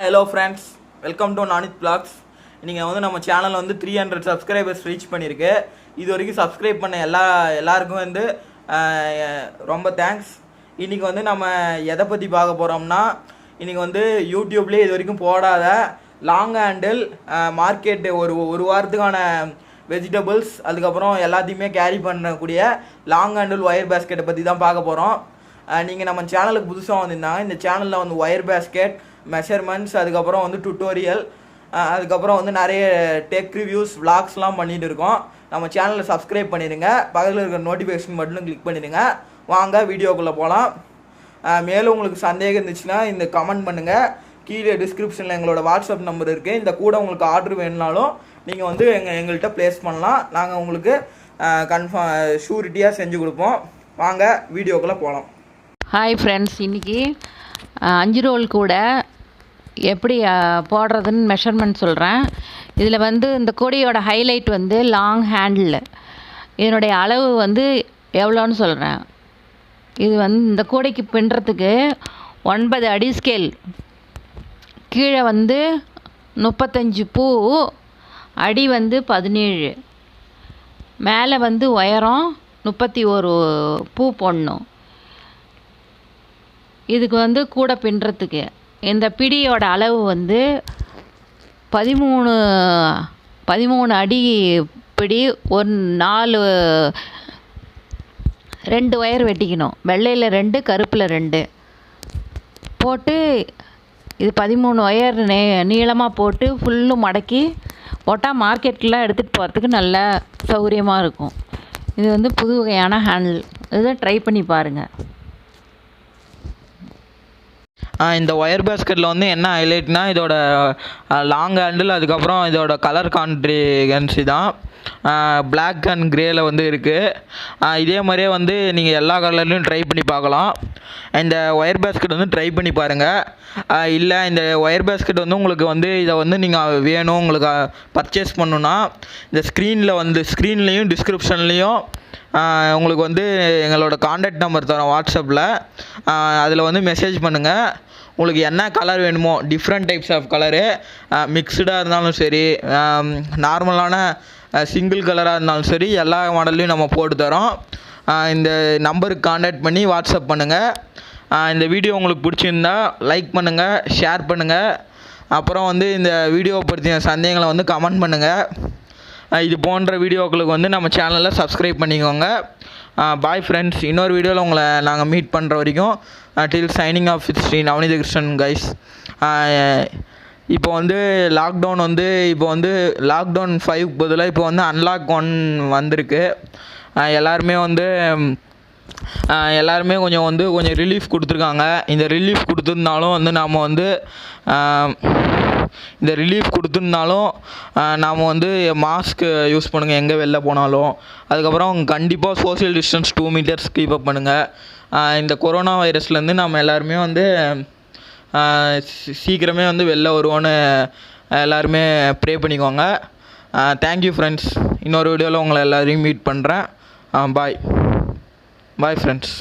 Hello friends, welcome to Nanith blogs. நீங்கள் வந்து நம்ம சேனல் வந்து 300 சப்ஸ்கிரைபர்ஸ் ரீச் பண்ணியிருக்கு. இது வரைக்கும் சப்ஸ்கிரைப் பண்ண எல்லாருக்கும் வந்து ரொம்ப தேங்க்ஸ். இன்றைக்கி வந்து நம்ம எதை பற்றி பார்க்க போகிறோம்னா, இன்றைக்கி வந்து யூடியூப்லேயே இது வரைக்கும் போடாத லாங் ஹேண்டில் மார்க்கெட்டு ஒரு வாரத்துக்கான வெஜிடபிள்ஸ், அதுக்கப்புறம் எல்லாத்தையுமே கேரி பண்ணக்கூடிய லாங் ஹேண்டில் ஒயர் பேஸ்கெட்டை பற்றி தான் பார்க்க போகிறோம். நீங்கள் நம்ம சேனலுக்கு புதுசாக வந்திருந்தாங்க, இந்த சேனலில் வந்து ஒயர் பேஸ்கெட், மெஷர்மெண்ட்ஸ், அதுக்கப்புறம் வந்து டுட்டோரியல், அதுக்கப்புறம் வந்து நிறைய டெக் ரிவ்யூஸ், விளாக்ஸ்லாம் பண்ணிகிட்டு இருக்கோம். நம்ம சேனலை சப்ஸ்கிரைப் பண்ணிடுங்க, பக்கத்தில் இருக்கிற நோட்டிஃபிகேஷன் மட்டும் கிளிக் பண்ணிடுங்க. வாங்க வீடியோக்குள்ளே போகலாம். மேலும் உங்களுக்கு சந்தேகம் இருந்துச்சுன்னா இந்த கமெண்ட் பண்ணுங்கள். கீழே டிஸ்கிரிப்ஷனில் எங்களோட வாட்ஸ்அப் நம்பர் இருக்குது. இந்த கூட உங்களுக்கு ஆர்டர் வேணுனாலும் நீங்கள் வந்து எங்கள்கிட்ட ப்ளேஸ் பண்ணலாம். நாங்கள் உங்களுக்கு ஷூரிட்டியாக செஞ்சு கொடுப்போம். வாங்க வீடியோக்குள்ளே போகலாம். ஹாய் ஃப்ரெண்ட்ஸ், இன்றைக்கி 5 ரோல் கூட எப்படி போடுறதுன்னு மெஷர்மெண்ட் சொல்கிறேன். இதில் வந்து இந்த கொடியோட ஹைலைட் வந்து லாங் ஹேண்டில். இதனுடைய அளவு வந்து எவ்வளோன்னு சொல்கிறேன். இது வந்து இந்த கூடைக்கு பின்னுறதுக்கு 9 அடி ஸ்கேல், கீழே வந்து 35 பூ, அடி வந்து 17, மேலே வந்து உயரம் 31 பூ போடணும். இதுக்கு வந்து கூடை பின்னுறதுக்கு இந்த பிடியோட அளவு வந்து 13 அடி பிடி. ஒரு 2 ஒயர் வெட்டிக்கணும். வெள்ளையில் 2, கருப்பில் 2 போட்டு இது 13 ஒயர் நீளமாக போட்டு ஃபுல்லும் மடக்கி போட்டால் மார்க்கெட்டில் எடுத்துகிட்டு போகிறதுக்கு நல்ல சௌகரியமாக இருக்கும். இது வந்து புது வகையான ஹேண்டில். இதை ட்ரை பண்ணி பாருங்கள். இந்த ஒயர் பேஸ்கெட்டில் வந்து என்ன ஹைலைட்னா, இதோட லாங் ஹேண்டில், அதுக்கப்புறம் இதோட கலர் கான்ட்ரிகன்சி தான். பிளாக் அண்ட் கிரேயில் வந்து இருக்குது. இதே மாதிரியே வந்து நீங்கள் எல்லா கலர்லையும் ட்ரை பண்ணி பார்க்கலாம். இந்த ஒயர் பேஸ்கெட் வந்து ட்ரை பண்ணி பாருங்கள். இல்லை இந்த ஒயர் பேஸ்கெட் வந்து உங்களுக்கு வந்து இதை வந்து நீங்கள் வேணும், உங்களுக்கு பர்ச்சேஸ் பண்ணணுன்னா இந்த ஸ்க்ரீன்லேயும் டிஸ்கிரிப்ஷன்லேயும் உங்களுக்கு வந்து எங்களோட காண்டாக்ட் நம்பர் தரோம் வாட்ஸ்அப்பில். அதில் வந்து மெசேஜ் பண்ணுங்கள். உங்களுக்கு என்ன கலர் வேணுமோ, டிஃப்ரெண்ட் டைப்ஸ் ஆஃப் கலரு, மிக்ஸ்டாக இருந்தாலும் சரி, நார்மலான சிங்கிள் கலராக இருந்தாலும் சரி, எல்லா மாடல்லையும் நம்ம போட்டு தரோம். இந்த நம்பருக்கு காண்டாக்ட் பண்ணி வாட்ஸ்அப் பண்ணுங்கள். இந்த வீடியோ உங்களுக்கு பிடிச்சிருந்தா லைக் பண்ணுங்கள், ஷேர் பண்ணுங்கள். அப்புறம் வந்து இந்த வீடியோவை பற்றின சந்தேகங்களை வந்து கமெண்ட் பண்ணுங்கள். இது போன்ற வீடியோக்களுக்கு வந்து நம்ம சேனலில் சப்ஸ்கிரைப் பண்ணிக்கோங்க. Bye friends. இன்னொரு வீடியோவில் உங்களை நாங்கள் மீட் பண்ணுற வரைக்கும் till signing off with Sri Navaneetha Krishnan guys. இப்போ வந்து லாக்டவுன் 5 பதிலாக இப்போ வந்து அன்லாக் 1 வந்திருக்கு. எல்லாருமே கொஞ்சம் ரிலீஃப் கொடுத்துருக்காங்க. இந்த ரிலீஃப் கொடுத்துருந்தாலும் வந்து நாம் வந்து மாஸ்க் யூஸ் பண்ணுங்கள் எங்கே வெளில போனாலும். அதுக்கப்புறம் கண்டிப்பாக social distance 2 meters keep up பண்ணுங்கள். இந்த கொரோனா வைரஸ்லேருந்து நம்ம எல்லாருமே வந்து சீக்கிரமே வந்து வெளில வருவோன்னு எல்லாருமே ப்ரே பண்ணிக்கோங்க. Thank you friends. இன்னொரு வீடியோவில் உங்களை எல்லோரையும் மீட் பண்ணுறேன். Bye friends.